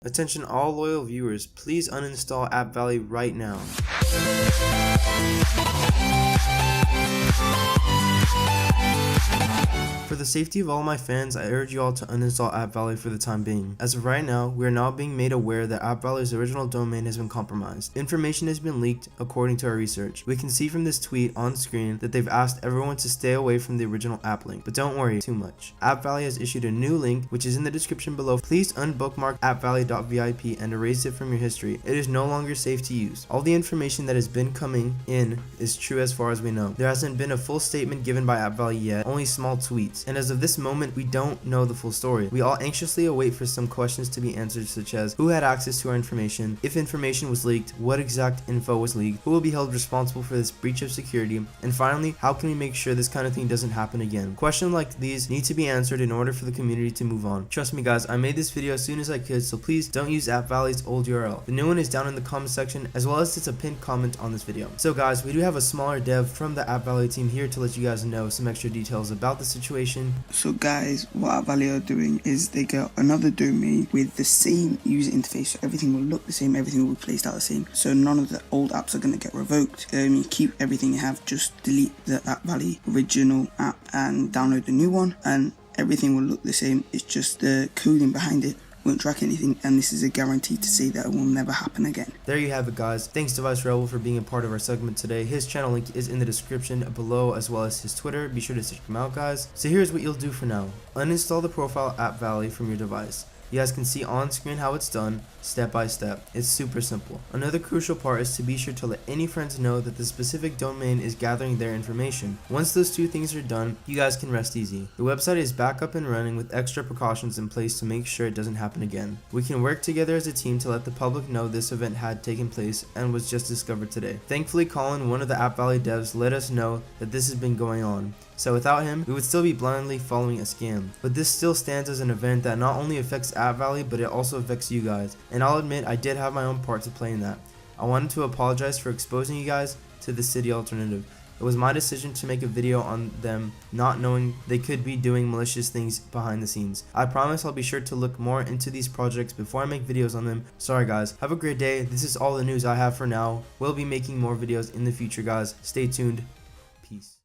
Attention all loyal viewers, please uninstall AppValley right now. For the safety of all my fans, I urge you all to uninstall AppValley for the time being. As of right now, we are now being made aware that AppValley's original domain has been compromised. Information has been leaked according to our research. We can see from this tweet on screen that they've asked everyone to stay away from the original app link, but don't worry too much. AppValley has issued a new link, which is in the description below. Please unbookmark appvalley.vip and erase it from your history. It is no longer safe to use. All the information that has been coming in is true as far as we know. There hasn't been a full statement given by AppValley yet, only small tweets. And as of this moment, we don't know the full story. We all anxiously await for some questions to be answered, such as who had access to our information, if information was leaked, what exact info was leaked, who will be held responsible for this breach of security, and finally, how can we make sure this kind of thing doesn't happen again. Questions like these need to be answered in order for the community to move on. Trust me guys, I made this video as soon as I could, so please don't use AppValley's old URL. The new one is down in the comment section, as well as it's a pinned comment on this video. So guys, we do have a smaller dev from the AppValley team here to let you guys know some extra details about the situation. So guys, what AppValley are doing is they got another domain with the same user interface, so everything will look the same, everything will be placed out the same, so none of the old apps are going to get revoked. You keep everything you have, just delete the AppValley original app and download the new one, and everything will look the same. It's just the coding behind it won't track anything, and this is a guarantee to say that it will never happen again. There you have it guys. Thanks to Vice Rebel for being a part of our segment today. His channel link is in the description below, as well as his Twitter. Be sure to check him out guys. So here's what you'll do for now. Uninstall the profile AppValley from your device. You guys can see on screen how it's done, step by step. It's super simple. Another crucial part is to be sure to let any friends know that the specific domain is gathering their information. Once those two things are done, you guys can rest easy. The website is back up and running with extra precautions in place to make sure it doesn't happen again. We can work together as a team to let the public know this event had taken place and was just discovered today. Thankfully, Colin, one of the AppValley devs, let us know that this has been going on. So without him, we would still be blindly following a scam. But this still stands as an event that not only affects AppValley, but it also affects you guys. And I'll admit, I did have my own part to play in that. I wanted to apologize for exposing you guys to the city alternative. It was my decision to make a video on them, not knowing they could be doing malicious things behind the scenes. I promise I'll be sure to look more into these projects before I make videos on them. Sorry guys, have a great day. This is all the news I have for now. We'll be making more videos in the future guys. Stay tuned. Peace.